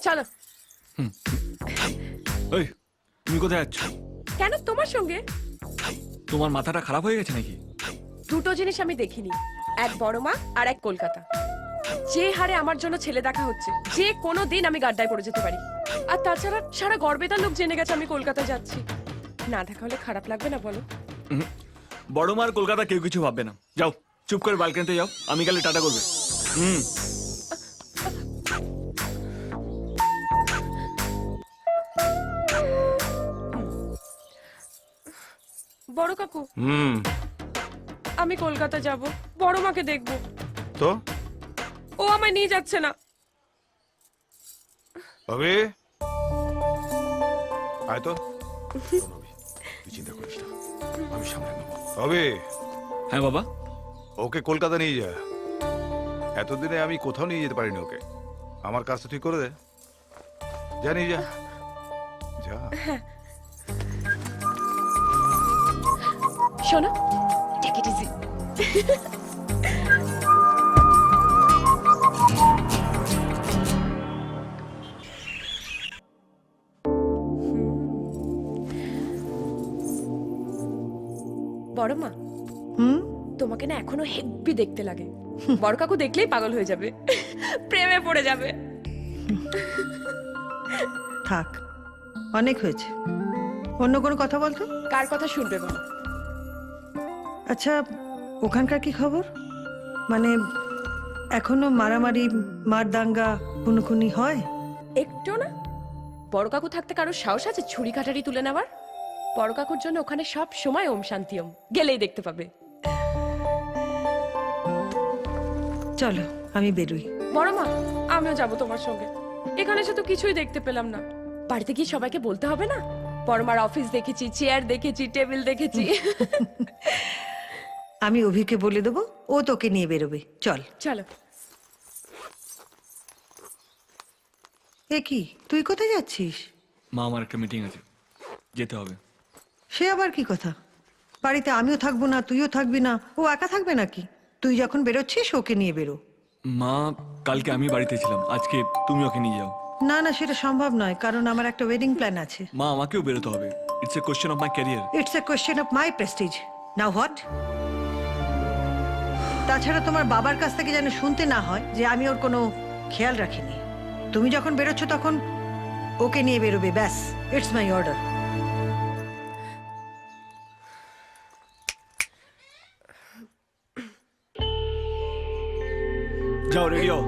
চলো। ওই তুমি কোথায় যাচ্ছ? কেন তোমার সঙ্গে? তোমার মাথাটা খারাপ হয়ে গেছে নাকি? দুটো জিনিস আমি দেখিনি, এক বড় মা আর এক কলকাতা। যে হারে আমার জন্য ছেলে দেখা হচ্ছে, যে কোনো দিন আমি গাড্ডায় পড়ে যেতে পারি। আর তাছাড়া সারা গড়বেতার লোক জেনে গেছে আমি কলকাতায় যাচ্ছি। না দেখা হলে খারাপ লাগবে না বলো? বড় মার কলকাতা কেউ কিছু ভাববে না। যাও চুপ করে বালকনিতে যাও, আমি গেলে টাটা করবে। বড় কাকু, আমি কলকাতা যাব, বড় মাকে দেখবো। তো ও আমায় নিয়ে যাচ্ছে না। অভি, আয় তো। তুই চিন্তা করিস না, আমি সামলে নেব। অভি, হ্যাঁ বাবা। ওকে কলকাতা নিয়ে যা। এতদিনে আমি কোথাও নিয়ে যেতে পারিনি ওকে। আমার কাজটা তুই করে দে। যা নিয়ে যা, যা। শোনো, টেক ইট ইজি। বড় মা, তোমাকে না এখনো হেব্বি দেখতে লাগে। বড় কাকু দেখলেই পাগল হয়ে যাবে, প্রেমে পড়ে যাবে। থাক, অনেক হয়েছে। অন্য কোনো কথা বলতো? কার কথা শুনবে বলো? আচ্ছা, ওখানকার কি খবর? মানে এখনো মারামারি, মারদাঙ্গা, খুনোখুনি হয়? একটু না। বড় কাকু থাকতে কারো সাহস আছে ছুরি কাটারি তুলে নেওয়ার? বড় কাকুর জন্য ওখানে সব সময় ওম শান্তি ওম, গেলেই দেখতে পাবে। চলো, আমি বেরোই। বড় মা, আমিও যাব তোমার সঙ্গে। এখানে এসে তো কিছুই দেখতে পেলাম না। বাড়িতে গিয়ে সবাইকে বলতে হবে না? বড় মার অফিস দেখেছি, চেয়ার দেখেছি, টেবিল দেখেছি। আমি অভিকে বলে দেবো, ও তোকে নিয়ে বেরোবে। চল। চলো। এ কি, তুই কোথায় যাচ্ছিস? মা, আমার একটা মিটিং আছে, যেতে হবে। সে আবার কি কথা? বাড়িতে আমিও থাকবো না, তুইও থাকবি না, ও একা থাকবে নাকি? তুই যখন বেরোচ্ছিস ওকে নিয়ে বেরো। মা, কালকে আমি বাড়িতে ছিলাম, আজকে তুমি ওকে নিয়ে যাও। না না, সেটা সম্ভব নয়, কারণ আমার একটা ওয়েডিং প্ল্যান আছে। মা, আমাকেও বেরোতে হবে। It's a question of my career. It's a question of my Prestige. Now what? তাছাড়া তোমার বাবার কাছ থেকে যেন শুনতে না হয় যে আমি ওর কোনো খেয়াল রাখিনি। তুমি যখন বেরোচ্ছ তখন ওকে নিয়ে বেরোবে, ব্যাস। It's my order. যাও, রেডি হও।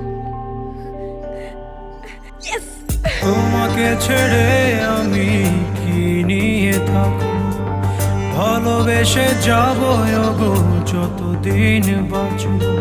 তোমাকে ছেড়ে আমি কি নিয়ে থাকবো, ভালোবেসে যাবো গো যতদিন বাঁচবো।